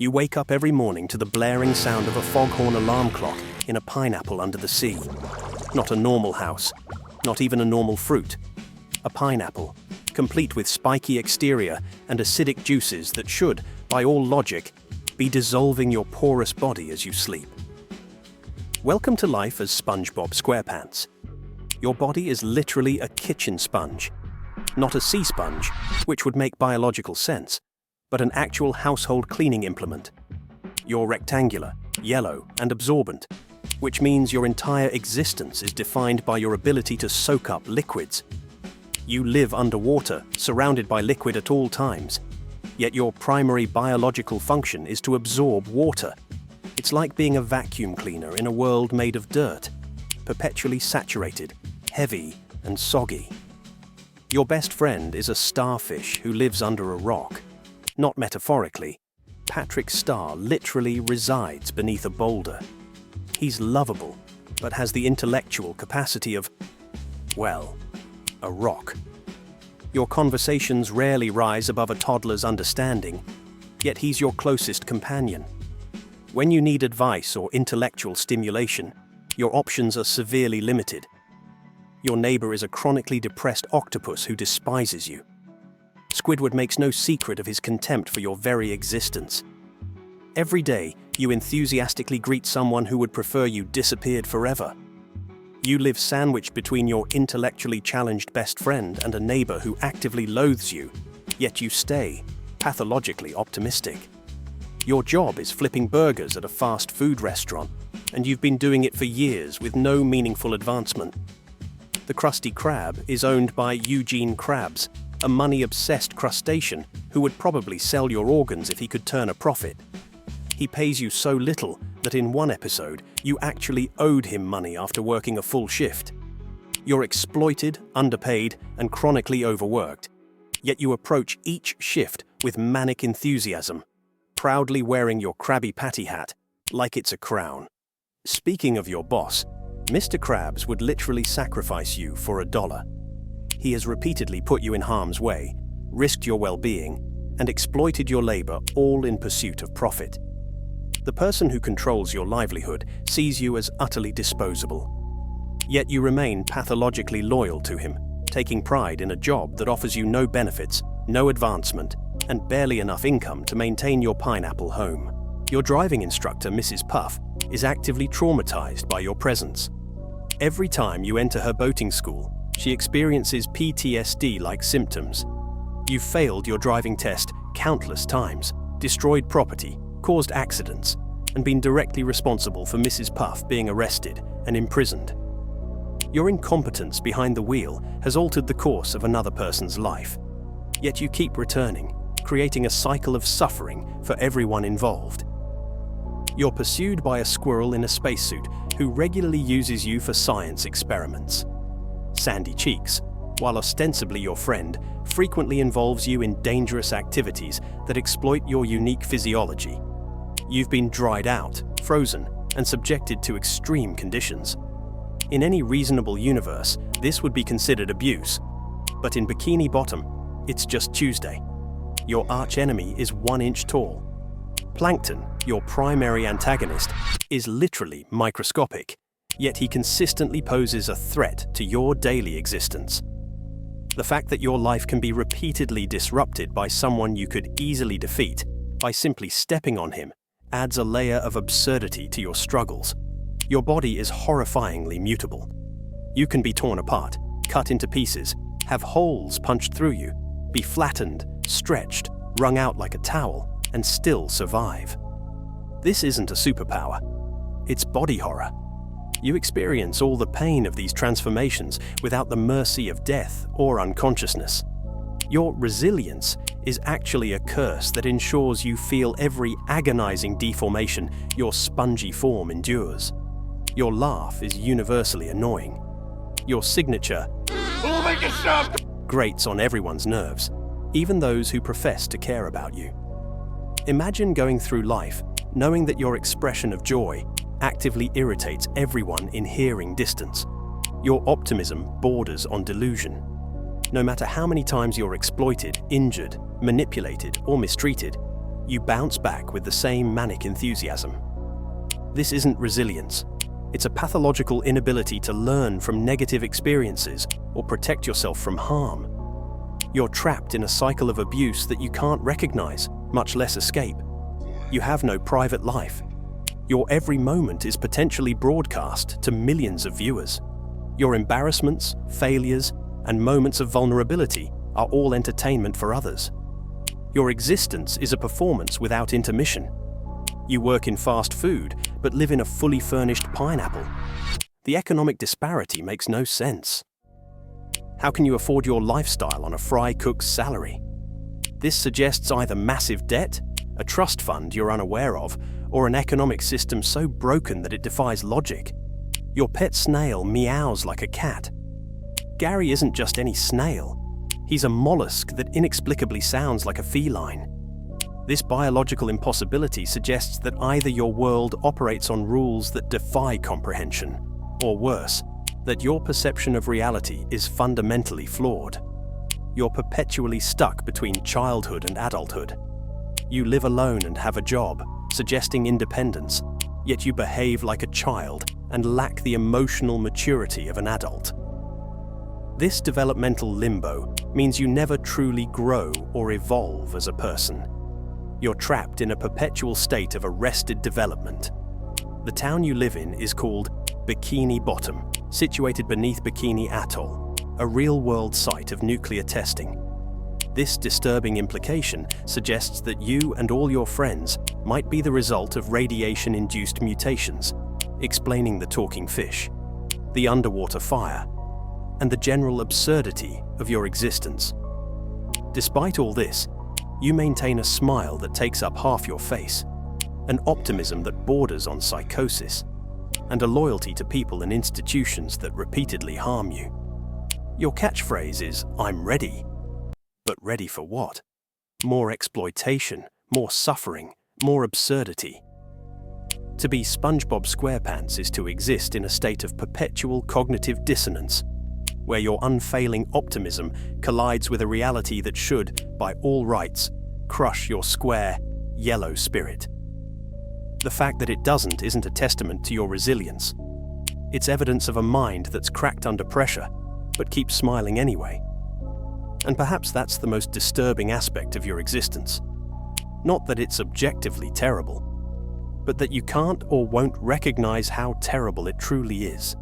You wake up every morning to the blaring sound of a foghorn alarm clock in a pineapple under the sea. Not a normal house, not even a normal fruit. A pineapple, complete with spiky exterior and acidic juices that should, by all logic, be dissolving your porous body as you sleep. Welcome to life as SpongeBob SquarePants. Your body is literally a kitchen sponge. Not a sea sponge, which would make biological sense, but an actual household cleaning implement. You're rectangular, yellow, and absorbent, which means your entire existence is defined by your ability to soak up liquids. You live underwater, surrounded by liquid at all times, yet your primary biological function is to absorb water. It's like being a vacuum cleaner in a world made of dirt, perpetually saturated, heavy, and soggy. Your best friend is a starfish who lives under a rock. Not metaphorically. Patrick Star literally resides beneath a boulder. He's lovable, but has the intellectual capacity of, well, a rock. Your conversations rarely rise above a toddler's understanding, yet he's your closest companion. When you need advice or intellectual stimulation, your options are severely limited. Your neighbor is a chronically depressed octopus who despises you. Squidward makes no secret of his contempt for your very existence. Every day, you enthusiastically greet someone who would prefer you disappeared forever. You live sandwiched between your intellectually challenged best friend and a neighbor who actively loathes you, yet you stay, pathologically optimistic. Your job is flipping burgers at a fast food restaurant, and you've been doing it for years with no meaningful advancement. The Krusty Krab is owned by Eugene Krabs, a money-obsessed crustacean who would probably sell your organs if he could turn a profit. He pays you so little that in one episode, you actually owed him money after working a full shift. You're exploited, underpaid, and chronically overworked, yet you approach each shift with manic enthusiasm, proudly wearing your Krabby Patty hat like it's a crown. Speaking of your boss, Mr. Krabs would literally sacrifice you for $1. He has repeatedly put you in harm's way, risked your well-being, and exploited your labor, all in pursuit of profit. The person who controls your livelihood sees you as utterly disposable. Yet you remain pathologically loyal to him, taking pride in a job that offers you no benefits, no advancement, and barely enough income to maintain your pineapple home. Your driving instructor, Mrs. Puff, is actively traumatized by your presence. Every time you enter her boating school, she experiences PTSD-like symptoms. You've failed your driving test countless times, destroyed property, caused accidents, and been directly responsible for Mrs. Puff being arrested and imprisoned. Your incompetence behind the wheel has altered the course of another person's life. Yet you keep returning, creating a cycle of suffering for everyone involved. You're pursued by a squirrel in a spacesuit who regularly uses you for science experiments. Sandy Cheeks, while ostensibly your friend, frequently involves you in dangerous activities that exploit your unique physiology. You've been dried out, frozen, and subjected to extreme conditions. In any reasonable universe, this would be considered abuse. But in Bikini Bottom, it's just Tuesday. Your archenemy is 1 inch tall. Plankton, your primary antagonist, is literally microscopic, yet he consistently poses a threat to your daily existence. The fact that your life can be repeatedly disrupted by someone you could easily defeat by simply stepping on him adds a layer of absurdity to your struggles. Your body is horrifyingly mutable. You can be torn apart, cut into pieces, have holes punched through you, be flattened, stretched, wrung out like a towel, and still survive. This isn't a superpower. It's body horror. You experience all the pain of these transformations without the mercy of death or unconsciousness. Your resilience is actually a curse that ensures you feel every agonizing deformation your spongy form endures. Your laugh is universally annoying. Your signature grates on everyone's nerves, even those who profess to care about you. Imagine going through life knowing that your expression of joy actively irritates everyone in hearing distance. Your optimism borders on delusion. No matter how many times you're exploited, injured, manipulated, or mistreated, you bounce back with the same manic enthusiasm. This isn't resilience. It's a pathological inability to learn from negative experiences or protect yourself from harm. You're trapped in a cycle of abuse that you can't recognize, much less escape. You have no private life. Your every moment is potentially broadcast to millions of viewers. Your embarrassments, failures, and moments of vulnerability are all entertainment for others. Your existence is a performance without intermission. You work in fast food, but live in a fully furnished pineapple. The economic disparity makes no sense. How can you afford your lifestyle on a fry cook's salary? This suggests either massive debt, a trust fund you're unaware of, or an economic system so broken that it defies logic. Your pet snail meows like a cat. Gary isn't just any snail. He's a mollusk that inexplicably sounds like a feline. This biological impossibility suggests that either your world operates on rules that defy comprehension, or worse, that your perception of reality is fundamentally flawed. You're perpetually stuck between childhood and adulthood. You live alone and have a job, suggesting independence, yet you behave like a child and lack the emotional maturity of an adult. This developmental limbo means you never truly grow or evolve as a person. You're trapped in a perpetual state of arrested development. The town you live in is called Bikini Bottom, situated beneath Bikini Atoll, a real-world site of nuclear testing. This disturbing implication suggests that you and all your friends might be the result of radiation-induced mutations, explaining the talking fish, the underwater fire, and the general absurdity of your existence. Despite all this, you maintain a smile that takes up half your face, an optimism that borders on psychosis, and a loyalty to people and institutions that repeatedly harm you. Your catchphrase is, "I'm ready." But ready for what? More exploitation, more suffering, more absurdity. To be SpongeBob SquarePants is to exist in a state of perpetual cognitive dissonance, where your unfailing optimism collides with a reality that should, by all rights, crush your square, yellow spirit. The fact that it doesn't isn't a testament to your resilience. It's evidence of a mind that's cracked under pressure, but keeps smiling anyway. And perhaps that's the most disturbing aspect of your existence. Not that it's objectively terrible, but that you can't or won't recognize how terrible it truly is.